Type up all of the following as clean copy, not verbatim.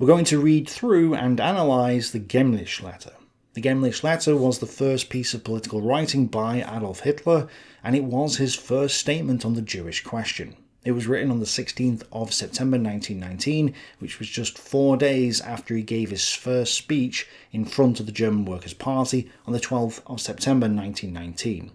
We're going to read through and analyse the Gemlich letter. The Gemlich letter was the first piece of political writing by Adolf Hitler, and it was his first statement on the Jewish question. It was written on the 16th of September 1919, which was just 4 days after he gave his first speech in front of the German Workers' Party on the 12th of September 1919,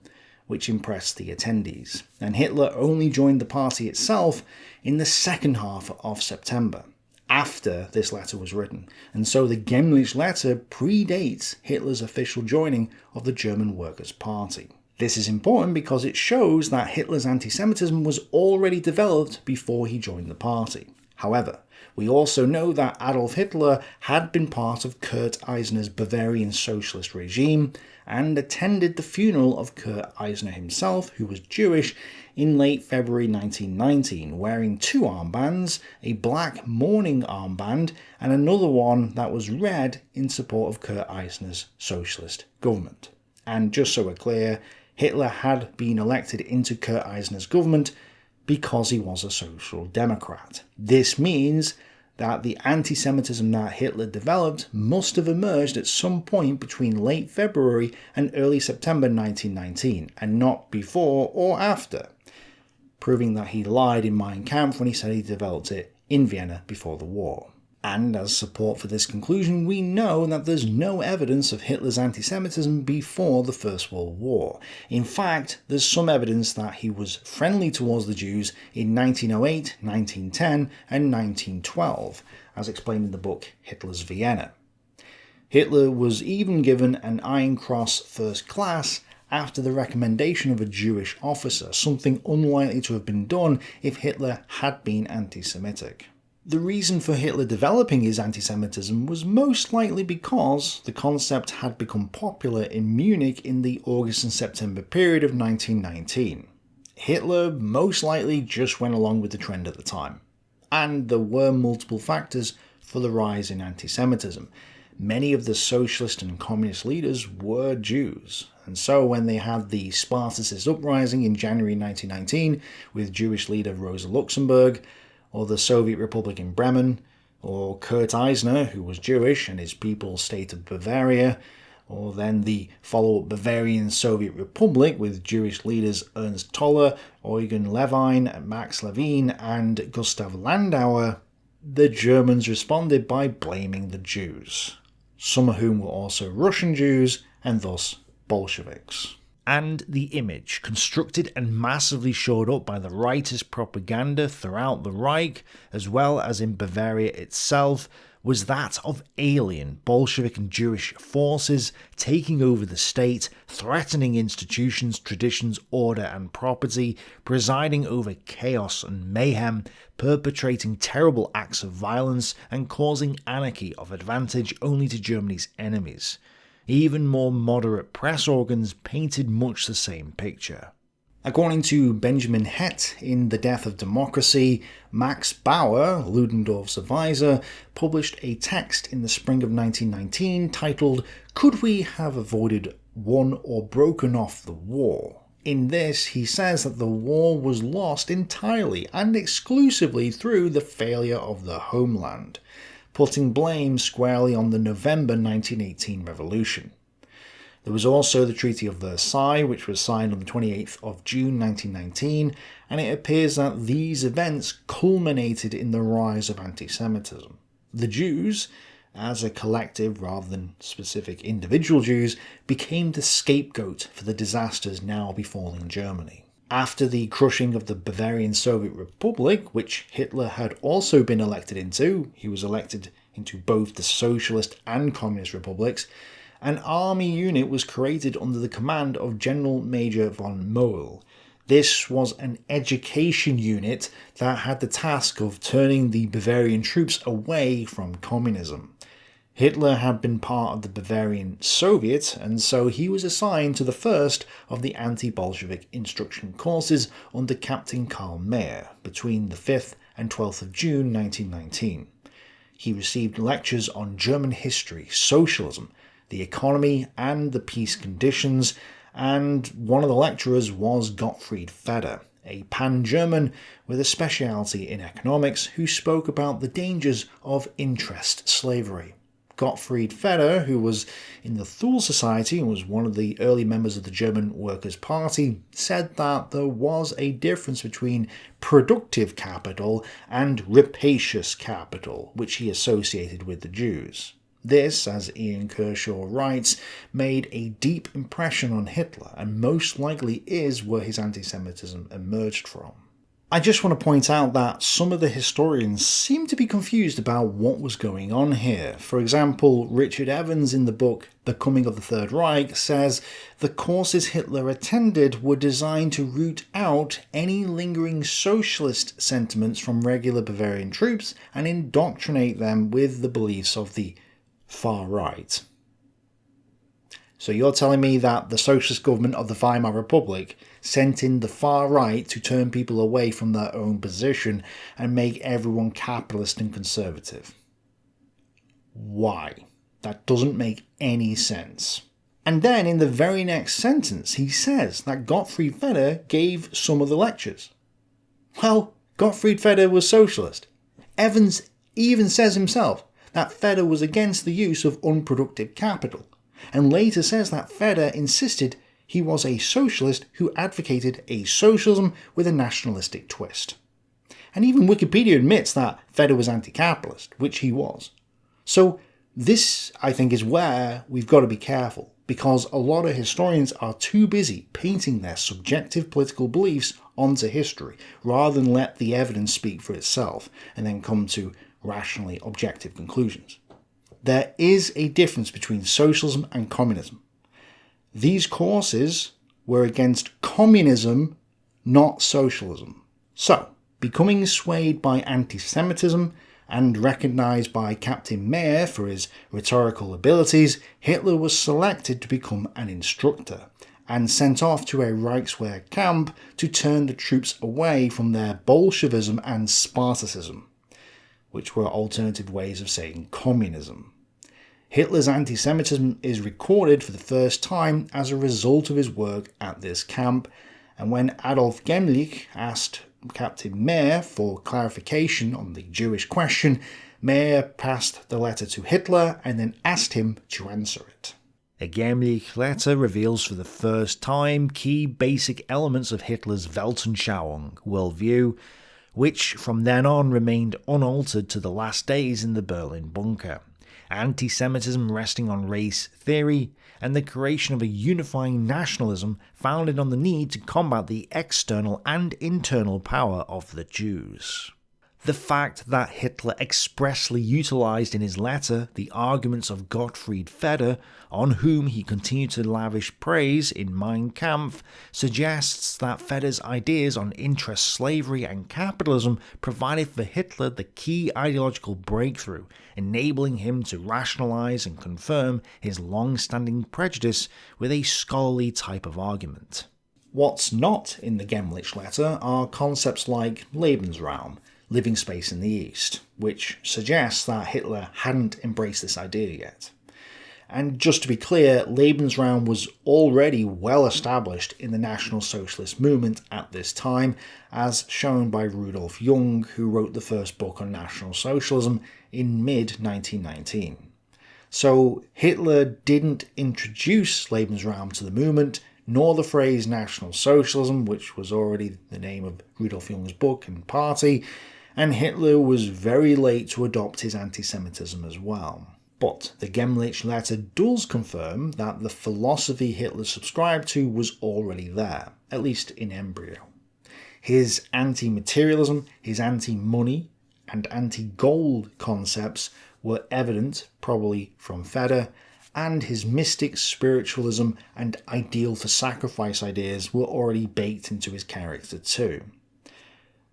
which impressed the attendees. And Hitler only joined the party itself in the second half of September, after this letter was written. And so the Gemlich letter predates Hitler's official joining of the German Workers' Party. This is important because it shows that Hitler's anti-Semitism was already developed before he joined the party. However, we also know that Adolf Hitler had been part of Kurt Eisner's Bavarian socialist regime and attended the funeral of Kurt Eisner himself, who was Jewish, in late February 1919, wearing 2 armbands, a black mourning armband and another one that was red in support of Kurt Eisner's socialist government. And just so we're clear, Hitler had been elected into Kurt Eisner's government because he was a social democrat. This means that the anti-Semitism that Hitler developed must have emerged at some point between late February and early September 1919, and not before or after, proving that he lied in Mein Kampf when he said he developed it in Vienna before the war. And as support for this conclusion, we know that there's no evidence of Hitler's anti-Semitism before the First World War. In fact, there's some evidence that he was friendly towards the Jews in 1908, 1910 and 1912, as explained in the book Hitler's Vienna. Hitler was even given an Iron Cross First Class after the recommendation of a Jewish officer, something unlikely to have been done if Hitler had been anti-Semitic. The reason for Hitler developing his anti-Semitism was most likely because the concept had become popular in Munich in the August and September period of 1919. Hitler most likely just went along with the trend at the time. And there were multiple factors for the rise in anti-Semitism. Many of the socialist and communist leaders were Jews, and so when they had the Spartacist uprising in January 1919 with Jewish leader Rosa Luxemburg, or the Soviet Republic in Bremen, or Kurt Eisner, who was Jewish, and his People's State of Bavaria, or then the follow-up Bavarian Soviet Republic with Jewish leaders Ernst Toller, Eugen Levine, Max Levine, and Gustav Landauer, the Germans responded by blaming the Jews, some of whom were also Russian Jews, and thus Bolsheviks. And the image, constructed and massively shored up by the rightist propaganda throughout the Reich, as well as in Bavaria itself, was that of alien Bolshevik and Jewish forces taking over the state, threatening institutions, traditions, order and property, presiding over chaos and mayhem, perpetrating terrible acts of violence, and causing anarchy of advantage only to Germany's enemies. Even more moderate press organs painted much the same picture. According to Benjamin Hett in The Death of Democracy, Max Bauer, Ludendorff's advisor, published a text in the spring of 1919 titled "Could We Have Avoided Won or Broken Off the War?" In this, he says that the war was lost entirely and exclusively through the failure of the homeland, putting blame squarely on the November 1918 revolution. There was also the Treaty of Versailles, which was signed on the 28th of June 1919, and it appears that these events culminated in the rise of anti-Semitism. The Jews, as a collective rather than specific individual Jews, became the scapegoat for the disasters now befalling Germany. After the crushing of the Bavarian Soviet Republic, which Hitler had also been elected into, he was elected into both the socialist and communist republics, an army unit was created under the command of General Major von Mohl. This was an education unit that had the task of turning the Bavarian troops away from communism. Hitler had been part of the Bavarian Soviet, and so he was assigned to the first of the anti-Bolshevik instruction courses under Captain Karl Mayer between the 5th and 12th of June 1919. He received lectures on German history, socialism, the economy and the peace conditions, and one of the lecturers was Gottfried Feder, a pan-German with a speciality in economics who spoke about the dangers of interest slavery. Gottfried Feder, who was in the Thule Society and was one of the early members of the German Workers' Party, said that there was a difference between productive capital and rapacious capital, which he associated with the Jews. This, as Ian Kershaw writes, made a deep impression on Hitler and most likely is where his anti-Semitism emerged from. I just want to point out that some of the historians seem to be confused about what was going on here. For example, Richard Evans in the book The Coming of the Third Reich says the courses Hitler attended were designed to root out any lingering socialist sentiments from regular Bavarian troops and indoctrinate them with the beliefs of the far right. So you're telling me that the socialist government of the Weimar Republic sent in the far right to turn people away from their own position and make everyone capitalist and conservative? Why? That doesn't make any sense. And then in the very next sentence he says that Gottfried Feder gave some of the lectures. Well, Gottfried Feder was socialist. Evans even says himself that Feder was against the use of unproductive capital, and later says that Feder insisted he was a socialist who advocated a socialism with a nationalistic twist. And even Wikipedia admits that Feder was anti-capitalist, which he was. So this, I think, is where we've got to be careful, because a lot of historians are too busy painting their subjective political beliefs onto history, rather than let the evidence speak for itself, and then come to rationally objective conclusions. There is a difference between socialism and communism. These courses were against communism, not socialism. So, becoming swayed by anti-Semitism and recognised by Captain Mayer for his rhetorical abilities, Hitler was selected to become an instructor and sent off to a Reichswehr camp to turn the troops away from their Bolshevism and Spartacism, which were alternative ways of saying communism. Hitler's anti-Semitism is recorded for the first time as a result of his work at this camp, and when Adolf Gemlich asked Captain Mayer for clarification on the Jewish question, Mayer passed the letter to Hitler and then asked him to answer it. The Gemlich letter reveals for the first time key basic elements of Hitler's Weltanschauung worldview, which from then on remained unaltered to the last days in the Berlin bunker. Anti-Semitism resting on race theory, and the creation of a unifying nationalism founded on the need to combat the external and internal power of the Jews. The fact that Hitler expressly utilised in his letter the arguments of Gottfried Feder, on whom he continued to lavish praise in Mein Kampf, suggests that Feder's ideas on interest slavery and capitalism provided for Hitler the key ideological breakthrough, enabling him to rationalise and confirm his long-standing prejudice with a scholarly type of argument. What's not in the Gemlich letter are concepts like Lebensraum, living space in the East, which suggests that Hitler hadn't embraced this idea yet. And just to be clear, Lebensraum was already well established in the National Socialist movement at this time, as shown by Rudolf Jung, who wrote the first book on National Socialism in mid-1919. So Hitler didn't introduce Lebensraum to the movement, nor the phrase National Socialism, which was already the name of Rudolf Jung's book and party, and Hitler was very late to adopt his anti-Semitism as well. But the Gemlich letter does confirm that the philosophy Hitler subscribed to was already there, at least in embryo. His anti-materialism, his anti-money, and anti-gold concepts were evident, probably from Feder, and his mystic spiritualism and ideal for sacrifice ideas were already baked into his character too.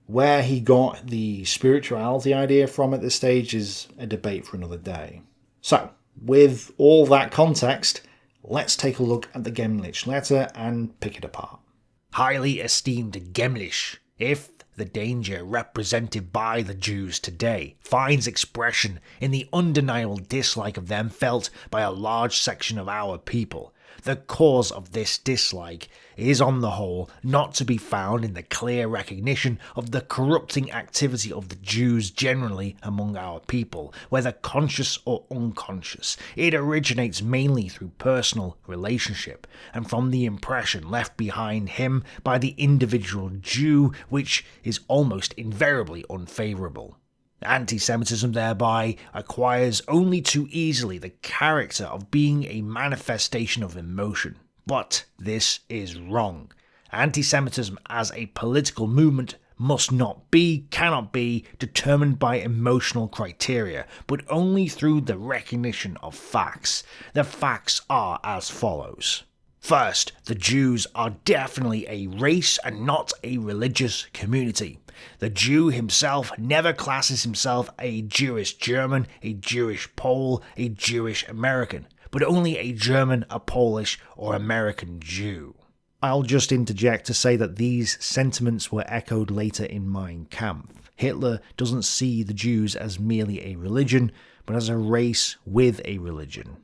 Where he got the spirituality idea from at this stage is a debate for another day. So, with all that context, let's take a look at the Gemlich letter and pick it apart. Highly esteemed Gemlich, if the danger represented by the Jews today finds expression in the undeniable dislike of them felt by a large section of our people, The cause of this dislike is on the whole not to be found in the clear recognition of the corrupting activity of the Jews generally among our people, whether conscious or unconscious. It originates mainly through personal relationship, and from the impression left behind him by the individual Jew, which is almost invariably unfavourable. Anti-Semitism thereby acquires only too easily the character of being a manifestation of emotion. But this is wrong. Anti-Semitism as a political movement must not be, cannot be, determined by emotional criteria, but only through the recognition of facts. The facts are as follows. First, the Jews are definitely a race and not a religious community. The Jew himself never classes himself a Jewish German, a Jewish Pole, a Jewish American, but only a German, a Polish, or American Jew. I'll just interject to say that these sentiments were echoed later in Mein Kampf. Hitler doesn't see the Jews as merely a religion, but as a race with a religion.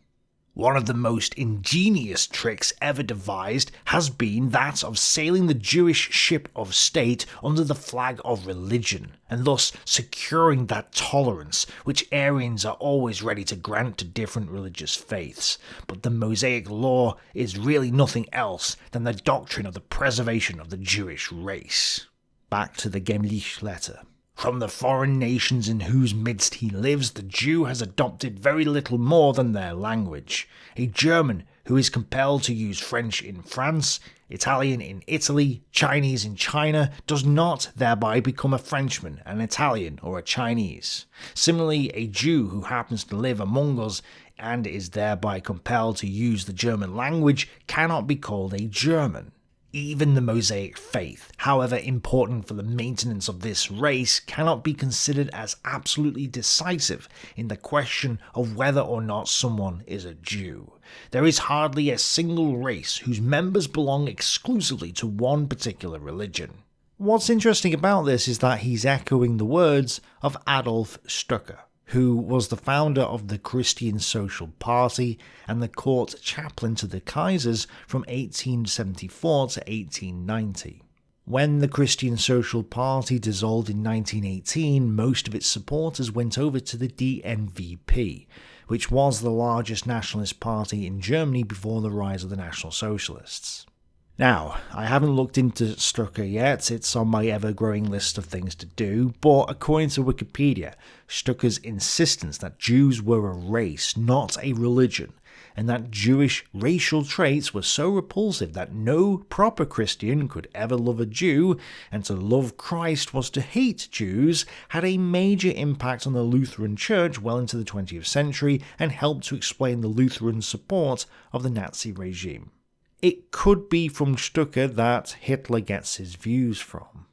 One of the most ingenious tricks ever devised has been that of sailing the Jewish ship of state under the flag of religion, and thus securing that tolerance which Aryans are always ready to grant to different religious faiths. But the Mosaic Law is really nothing else than the doctrine of the preservation of the Jewish race. Back to the Gemlich letter. From the foreign nations in whose midst he lives, the Jew has adopted very little more than their language. A German who is compelled to use French in France, Italian in Italy, Chinese in China, does not thereby become a Frenchman, an Italian, or a Chinese. Similarly, a Jew who happens to live among us and is thereby compelled to use the German language cannot be called a German. Even the Mosaic faith, however important for the maintenance of this race, cannot be considered as absolutely decisive in the question of whether or not someone is a Jew. There is hardly a single race whose members belong exclusively to one particular religion. What's interesting about this is that he's echoing the words of Adolf Hitler, who was the founder of the Christian Social Party and the court chaplain to the Kaisers from 1874 to 1890. When the Christian Social Party dissolved in 1918, most of its supporters went over to the DNVP, which was the largest nationalist party in Germany before the rise of the National Socialists. Now, I haven't looked into Stucker yet, it's on my ever-growing list of things to do, but according to Wikipedia, Stucker's insistence that Jews were a race, not a religion, and that Jewish racial traits were so repulsive that no proper Christian could ever love a Jew, and to love Christ was to hate Jews, had a major impact on the Lutheran Church well into the 20th century and helped to explain the Lutheran support of the Nazi regime. It could be from Stucker that Hitler gets his views from.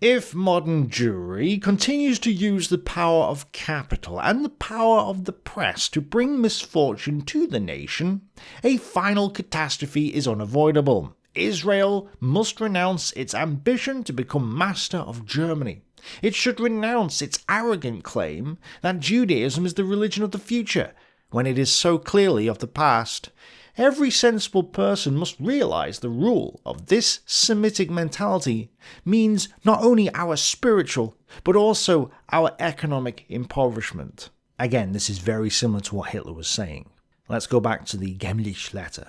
If modern Jewry continues to use the power of capital and the power of the press to bring misfortune to the nation, a final catastrophe is unavoidable. Israel must renounce its ambition to become master of Germany. It should renounce its arrogant claim that Judaism is the religion of the future, when it is so clearly of the past. Every sensible person must realize the rule of this Semitic mentality means not only our spiritual, but also our economic impoverishment. Again, this is very similar to what Hitler was saying. Let's go back to the Gemlich letter.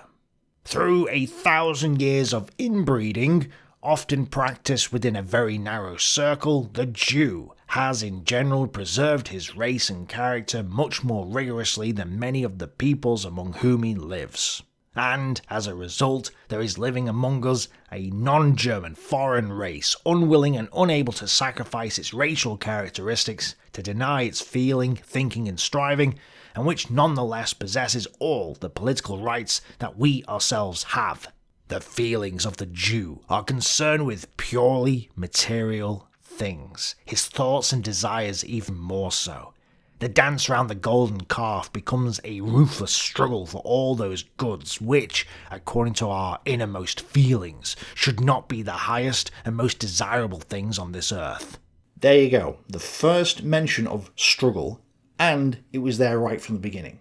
Through 1,000 years of inbreeding, often practiced within a very narrow circle, the Jew has in general preserved his race and character much more rigorously than many of the peoples among whom he lives. And, as a result, there is living among us a non-German foreign race, unwilling and unable to sacrifice its racial characteristics, to deny its feeling, thinking and striving, and which nonetheless possesses all the political rights that we ourselves have. The feelings of the Jew are concerned with purely material things, his thoughts and desires even more so. The dance round the golden calf becomes a ruthless struggle for all those goods which, according to our innermost feelings, should not be the highest and most desirable things on this earth. There you go, the first mention of struggle, and it was there right from the beginning.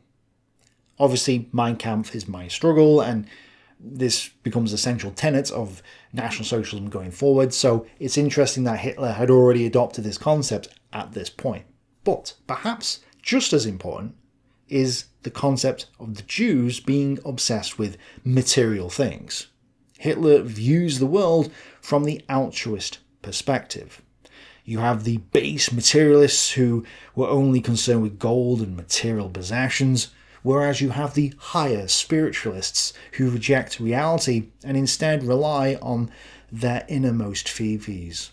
Obviously, Mein Kampf is my struggle, and this becomes a central tenet of National Socialism going forward, so it's interesting that Hitler had already adopted this concept at this point. But perhaps just as important is the concept of the Jews being obsessed with material things. Hitler views the world from the altruist perspective. You have the base materialists who were only concerned with gold and material possessions, whereas you have the higher spiritualists who reject reality and instead rely on their innermost feelings.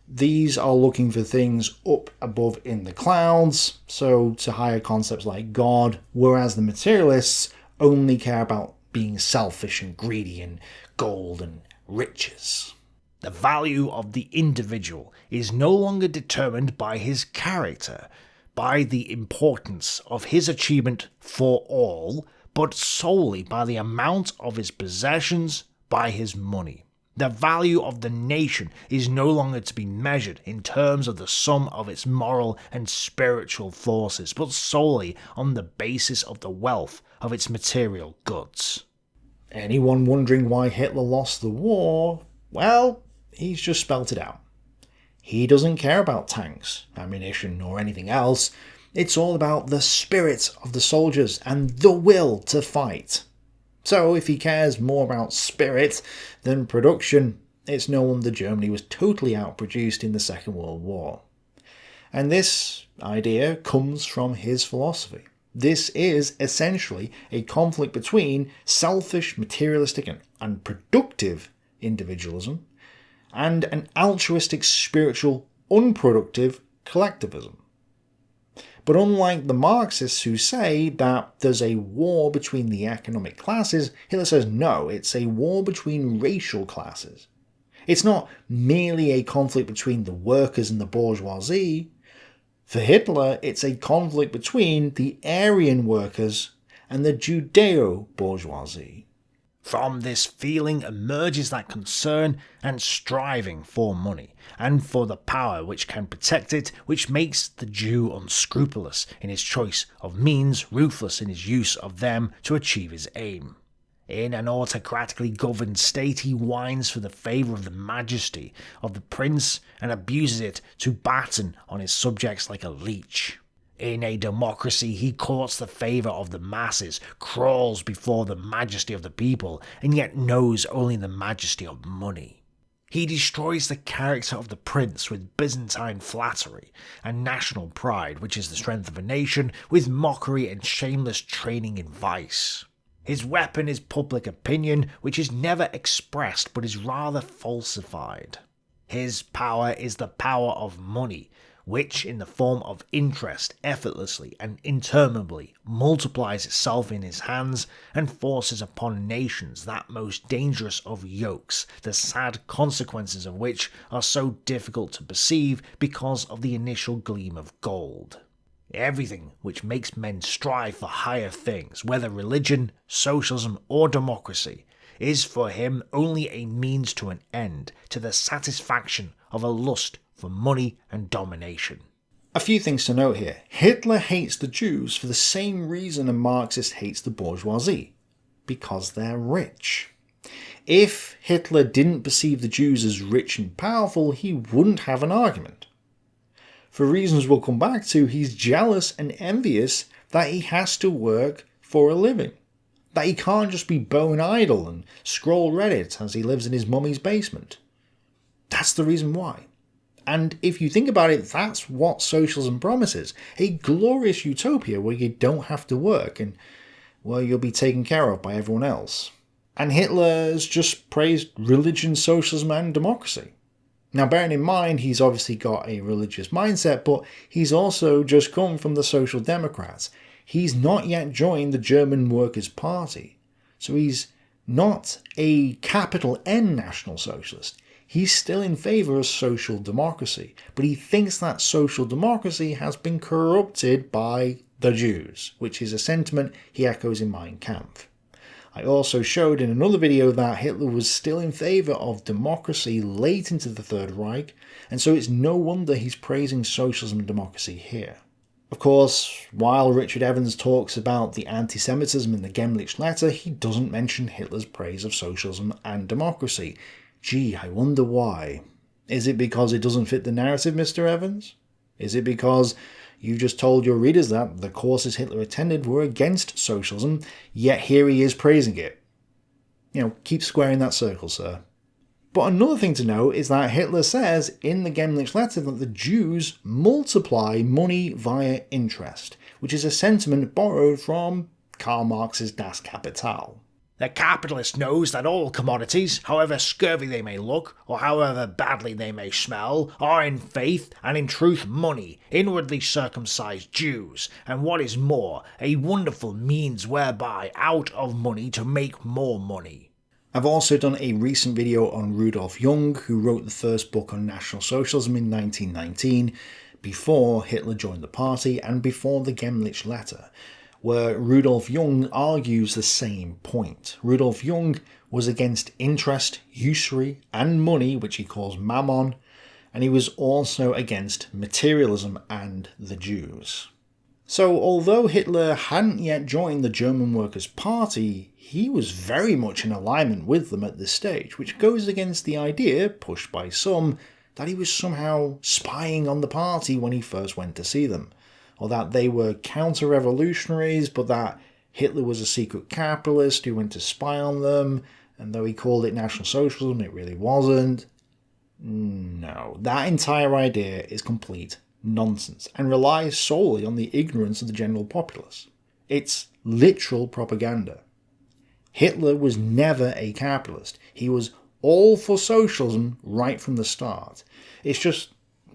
These are looking for things up above in the clouds, so to higher concepts like God, whereas the materialists only care about being selfish and greedy and gold and riches. The value of the individual is no longer determined by his character, by the importance of his achievement for all, but solely by the amount of his possessions, by his money. The value of the nation is no longer to be measured in terms of the sum of its moral and spiritual forces, but solely on the basis of the wealth of its material goods. Anyone wondering why Hitler lost the war? Well, he's just spelt it out. He doesn't care about tanks, ammunition, or anything else. It's all about the spirit of the soldiers and the will to fight. So if he cares more about spirit than production, it's no wonder Germany was totally outproduced in the Second World War. And this idea comes from his philosophy. This is essentially a conflict between selfish, materialistic, and productive individualism and an altruistic, spiritual, unproductive collectivism. But unlike the Marxists who say that there's a war between the economic classes, Hitler says no, it's a war between racial classes. It's not merely a conflict between the workers and the bourgeoisie. For Hitler, it's a conflict between the Aryan workers and the Judeo-bourgeoisie. From this feeling emerges that concern and striving for money, and for the power which can protect it, which makes the Jew unscrupulous in his choice of means, ruthless in his use of them to achieve his aim. In an autocratically governed state, he whines for the favour of the majesty of the prince and abuses it to batten on his subjects like a leech. In a democracy, he courts the favour of the masses, crawls before the majesty of the people, and yet knows only the majesty of money. He destroys the character of the prince with Byzantine flattery, and national pride, which is the strength of a nation, with mockery and shameless training in vice. His weapon is public opinion, which is never expressed but is rather falsified. His power is the power of money, which, in the form of interest, effortlessly and interminably multiplies itself in his hands and forces upon nations that most dangerous of yokes, the sad consequences of which are so difficult to perceive because of the initial gleam of gold. Everything which makes men strive for higher things, whether religion, socialism, or democracy, is for him only a means to an end, to the satisfaction of a lust for money and domination. A few things to note here. Hitler hates the Jews for the same reason a Marxist hates the bourgeoisie. Because they're rich. If Hitler didn't perceive the Jews as rich and powerful, he wouldn't have an argument. For reasons we'll come back to, he's jealous and envious that he has to work for a living. That he can't just be bone idle and scroll Reddit as he lives in his mummy's basement. That's the reason why. And if you think about it, that's what socialism promises. A glorious utopia where you don't have to work and where you'll be taken care of by everyone else. And Hitler has just praised religion, socialism and democracy. Now bearing in mind he's obviously got a religious mindset, but he's also just come from the Social Democrats. He's not yet joined the German Workers' Party. So he's not a capital N National Socialist. He's still in favour of social democracy, but he thinks that social democracy has been corrupted by the Jews, which is a sentiment he echoes in Mein Kampf. I also showed in another video that Hitler was still in favour of democracy late into the Third Reich, and so it's no wonder he's praising socialism and democracy here. Of course, while Richard Evans talks about the anti-Semitism in the Gemlich letter, he doesn't mention Hitler's praise of socialism and democracy. Gee, I wonder why. Is it because it doesn't fit the narrative, Mr. Evans? Is it because you just told your readers that the courses Hitler attended were against socialism, yet here he is praising it? Keep squaring that circle, sir. But another thing to note is that Hitler says in the Gemlich letter that the Jews multiply money via interest, which is a sentiment borrowed from Karl Marx's Das Kapital. The capitalist knows that all commodities, however scurvy they may look, or however badly they may smell, are in faith and in truth money, inwardly circumcised Jews, and what is more, a wonderful means whereby out of money to make more money. I've also done a recent video on Rudolf Jung, who wrote the first book on National Socialism in 1919, before Hitler joined the party and before the Gemlich letter, where Rudolf Jung argues the same point. Rudolf Jung was against interest, usury, and money, which he calls mammon, and he was also against materialism and the Jews. So although Hitler hadn't yet joined the German Workers' Party, he was very much in alignment with them at this stage, which goes against the idea, pushed by some, that he was somehow spying on the party when he first went to see them, or that they were counter-revolutionaries, but that Hitler was a secret capitalist who went to spy on them, and though he called it National Socialism, it really wasn't. No, that entire idea is complete nonsense and relies solely on the ignorance of the general populace. It's literal propaganda. Hitler was never a capitalist. He was all for socialism right from the start. It's just,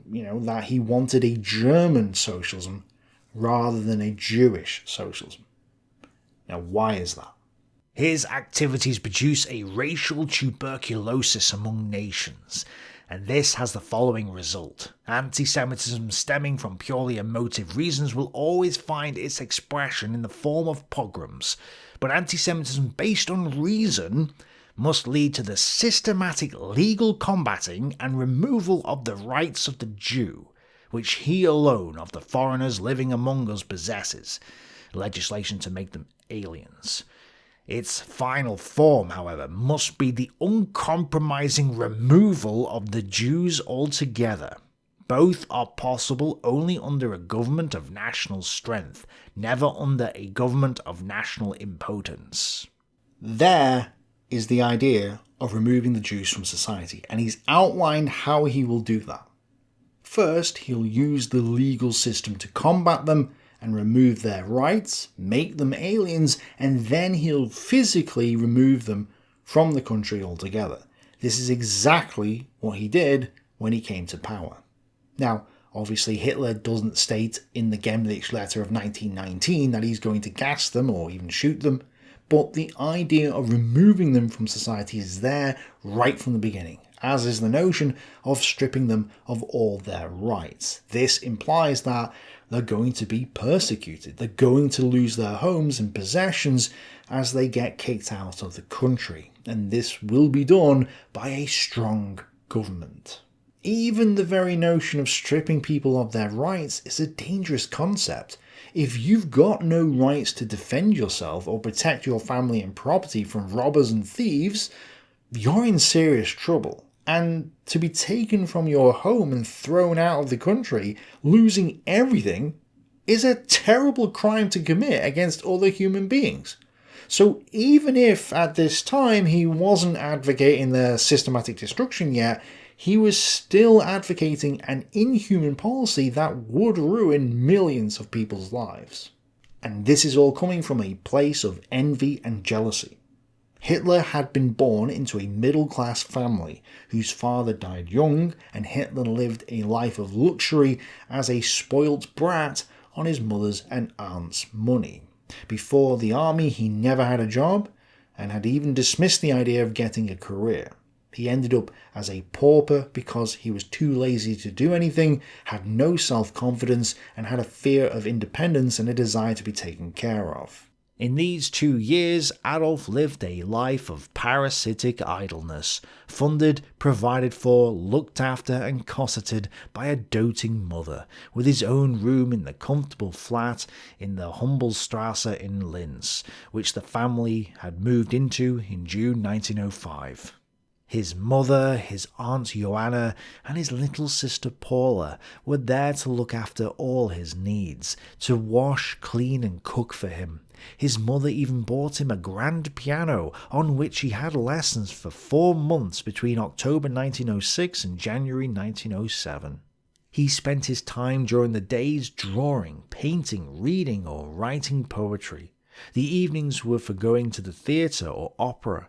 that he wanted a German socialism rather than a Jewish socialism. Now, why is that? His activities produce a racial tuberculosis among nations, and this has the following result. Anti-Semitism stemming from purely emotive reasons will always find its expression in the form of pogroms, but anti-Semitism based on reason must lead to the systematic legal combating and removal of the rights of the Jew, which he alone of the foreigners living among us possesses, legislation to make them aliens. Its final form, however, must be the uncompromising removal of the Jews altogether. Both are possible only under a government of national strength, never under a government of national impotence. There is the idea of removing the Jews from society, and he's outlined how he will do that. First, he'll use the legal system to combat them and remove their rights, make them aliens, and then he'll physically remove them from the country altogether. This is exactly what he did when he came to power. Now, obviously Hitler doesn't state in the Gemlich letter of 1919 that he's going to gas them or even shoot them, but the idea of removing them from society is there right from the beginning, as is the notion of stripping them of all their rights. This implies that they're going to be persecuted. They're going to lose their homes and possessions as they get kicked out of the country. And this will be done by a strong government. Even the very notion of stripping people of their rights is a dangerous concept. If you've got no rights to defend yourself or protect your family and property from robbers and thieves, you're in serious trouble. And to be taken from your home and thrown out of the country, losing everything, is a terrible crime to commit against other human beings. So even if at this time he wasn't advocating their systematic destruction yet, he was still advocating an inhuman policy that would ruin millions of people's lives. And this is all coming from a place of envy and jealousy. Hitler had been born into a middle-class family whose father died young, and Hitler lived a life of luxury as a spoilt brat on his mother's and aunt's money. Before the army, he never had a job, and had even dismissed the idea of getting a career. He ended up as a pauper because he was too lazy to do anything, had no self-confidence, and had a fear of independence and a desire to be taken care of. In these 2 years, Adolf lived a life of parasitic idleness, funded, provided for, looked after and cosseted by a doting mother, with his own room in the comfortable flat in the Humbelstrasse in Linz, which the family had moved into in June 1905. His mother, his aunt Joanna, and his little sister Paula were there to look after all his needs, to wash, clean and cook for him. His mother even bought him a grand piano on which he had lessons for 4 months between October 1906 and January 1907. He spent his time during the days drawing, painting, reading or writing poetry. The evenings were for going to the theatre or opera,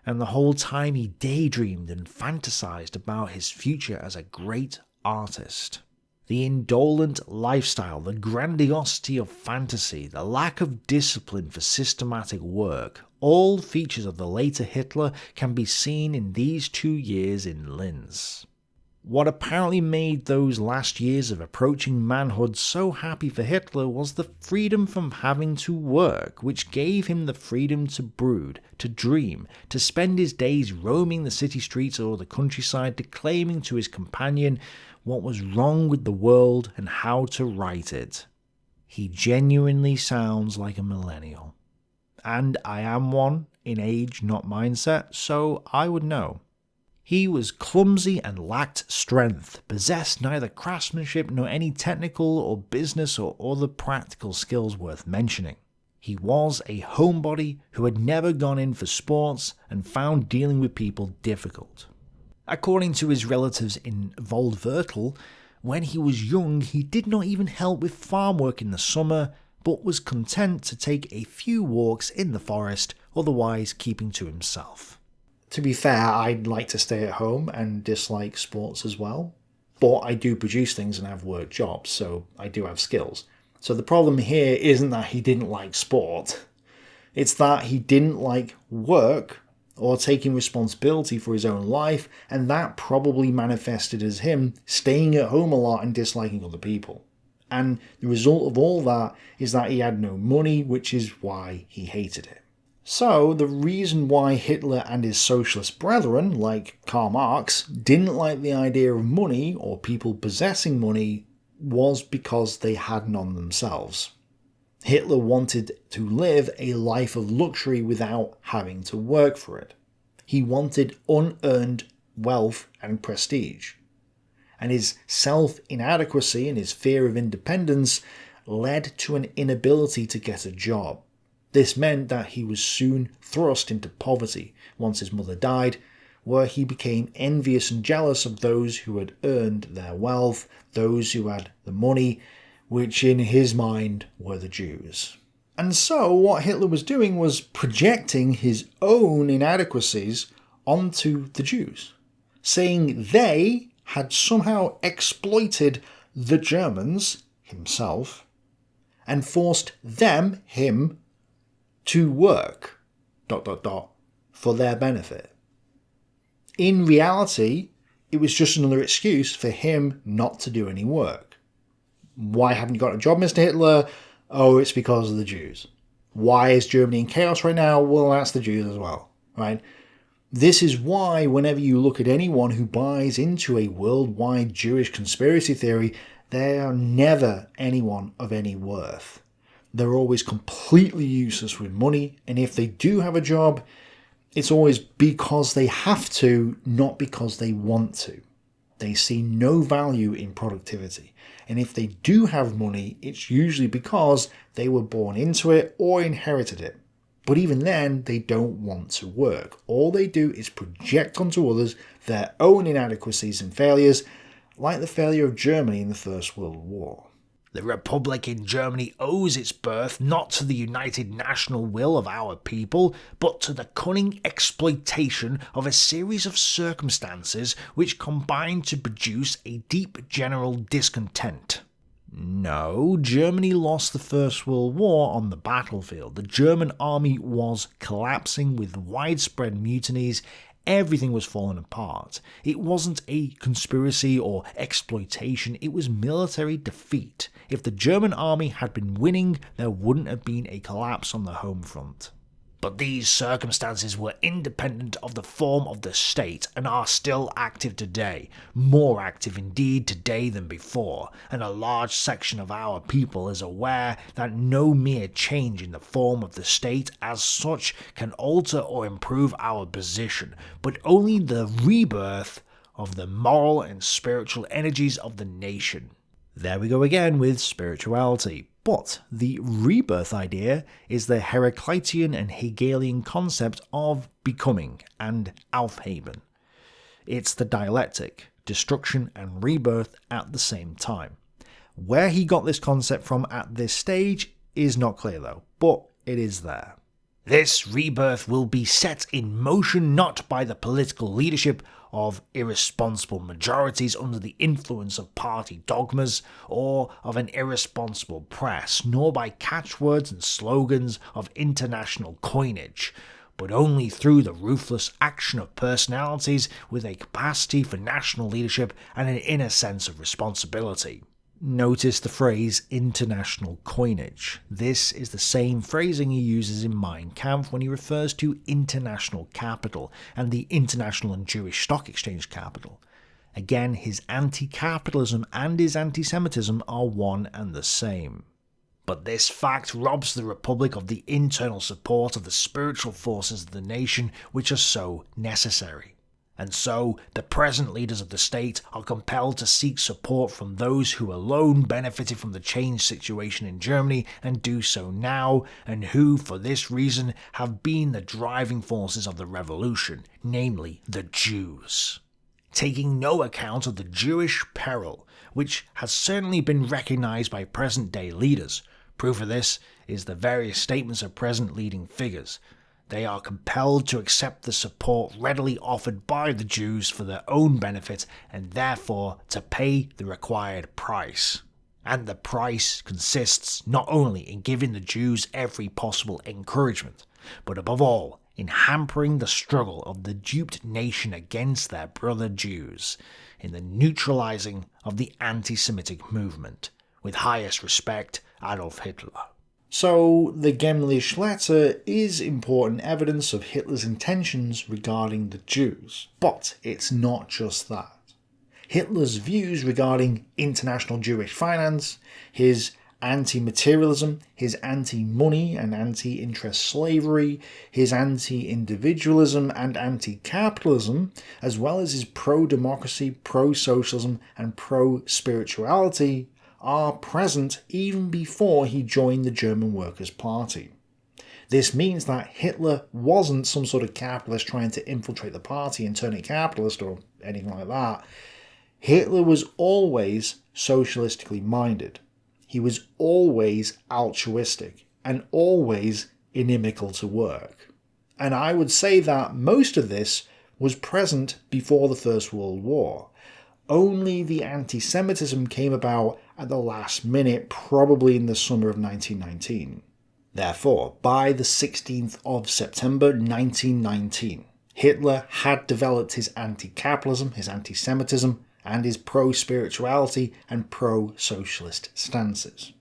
and the whole time he daydreamed and fantasized about his future as a great artist. The indolent lifestyle, the grandiosity of fantasy, the lack of discipline for systematic work, all features of the later Hitler can be seen in these 2 years in Linz. What apparently made those last years of approaching manhood so happy for Hitler was the freedom from having to work, which gave him the freedom to brood, to dream, to spend his days roaming the city streets or the countryside, declaiming to his companion what was wrong with the world and how to right it. He genuinely sounds like a millennial. And I am one, in age not mindset, so I would know. He was clumsy and lacked strength, possessed neither craftsmanship nor any technical or business or other practical skills worth mentioning. He was a homebody who had never gone in for sports and found dealing with people difficult. According to his relatives in Waldviertel, when he was young he did not even help with farm work in the summer, but was content to take a few walks in the forest, otherwise keeping to himself. To be fair, I'd like to stay at home and dislike sports as well, but I do produce things and have work jobs, so I do have skills. So the problem here isn't that he didn't like sport, it's that he didn't like work or taking responsibility for his own life, and that probably manifested as him staying at home a lot and disliking other people. And the result of all that is that he had no money, which is why he hated it. So the reason why Hitler and his socialist brethren, like Karl Marx, didn't like the idea of money or people possessing money was because they had none themselves. Hitler wanted to live a life of luxury without having to work for it. He wanted unearned wealth and prestige. And his self-inadequacy and his fear of independence led to an inability to get a job. This meant that he was soon thrust into poverty once his mother died, where he became envious and jealous of those who had earned their wealth, those who had the money, which in his mind were the Jews. And so what Hitler was doing was projecting his own inadequacies onto the Jews, saying they had somehow exploited the Germans, himself, and forced them, him, to work, ... for their benefit. In reality, it was just another excuse for him not to do any work. Why haven't you got a job, Mr. Hitler? Oh, it's because of the Jews. Why is Germany in chaos right now? Well, that's the Jews as well, right? This is why whenever you look at anyone who buys into a worldwide Jewish conspiracy theory, they are never anyone of any worth. They're always completely useless with money, and if they do have a job, it's always because they have to, not because they want to. They see no value in productivity. And if they do have money, it's usually because they were born into it or inherited it. But even then, they don't want to work. All they do is project onto others their own inadequacies and failures, like the failure of Germany in the First World War. The Republic in Germany owes its birth not to the united national will of our people, but to the cunning exploitation of a series of circumstances which combined to produce a deep general discontent. No, Germany lost the First World War on the battlefield. The German army was collapsing with widespread mutinies. Everything was falling apart. It wasn't a conspiracy or exploitation, it was military defeat. if the German army had been winning, there wouldn't have been a collapse on the home front. But these circumstances were independent of the form of the state and are still active today, more active indeed today than before, and a large section of our people is aware that no mere change in the form of the state as such can alter or improve our position, but only the rebirth of the moral and spiritual energies of the nation. There we go again with spirituality. But the rebirth idea is the Heraclitean and Hegelian concept of becoming and Aufheben. It's the dialectic, destruction and rebirth at the same time. Where he got this concept from at this stage is not clear though, but it is there. This rebirth will be set in motion not by the political leadership of irresponsible majorities under the influence of party dogmas or of an irresponsible press, nor by catchwords and slogans of international coinage, but only through the ruthless action of personalities with a capacity for national leadership and an inner sense of responsibility. Notice the phrase international coinage. This is the same phrasing he uses in Mein Kampf when he refers to international capital and the international and Jewish stock exchange capital. Again, his anti-capitalism and his anti-Semitism are one and the same. But this fact robs the Republic of the internal support of the spiritual forces of the nation which are so necessary. And so, the present leaders of the state are compelled to seek support from those who alone benefited from the changed situation in Germany and do so now, and who, for this reason, have been the driving forces of the revolution, namely the Jews. Taking no account of the Jewish peril, which has certainly been recognized by present-day leaders. Proof of this is the various statements of present leading figures. They are compelled to accept the support readily offered by the Jews for their own benefit and therefore to pay the required price. And the price consists not only in giving the Jews every possible encouragement, but above all, in hampering the struggle of the duped nation against their brother Jews, in the neutralizing of the anti-Semitic movement. With highest respect, Adolf Hitler. So, the Gemlich letter is important evidence of Hitler's intentions regarding the Jews. But it's not just that. Hitler's views regarding international Jewish finance, his anti-materialism, his anti-money and anti-interest slavery, his anti-individualism and anti-capitalism, as well as his pro-democracy, pro-socialism and pro-spirituality, are present even before he joined the German Workers' Party. This means that Hitler wasn't some sort of capitalist trying to infiltrate the party and turn it capitalist or anything like that. Hitler was always socialistically minded. He was always altruistic and always inimical to work. And I would say that most of this was present before the First World War. Only the anti-Semitism came about at the last minute, probably in the summer of 1919. Therefore, by the 16th of September 1919, Hitler had developed his anti-capitalism, his anti-Semitism, and his pro-spirituality and pro-socialist stances.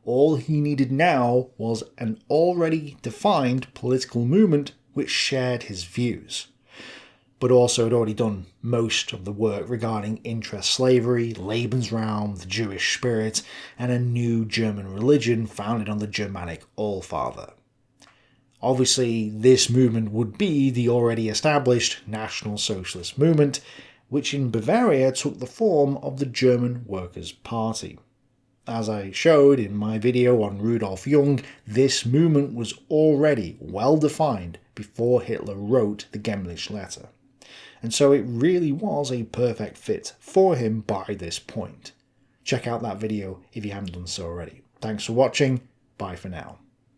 All he needed now was an already defined political movement which shared his views, but also had already done most of the work regarding interest slavery, Lebensraum, the Jewish spirit, and a new German religion founded on the Germanic Allfather. Obviously, this movement would be the already established National Socialist movement, which in Bavaria took the form of the German Workers' Party. As I showed in my video on Rudolf Jung, this movement was already well defined before Hitler wrote the Gemlich letter. And so it really was a perfect fit for him by this point. Check out that video if you haven't done so already. Thanks for watching. Bye for now.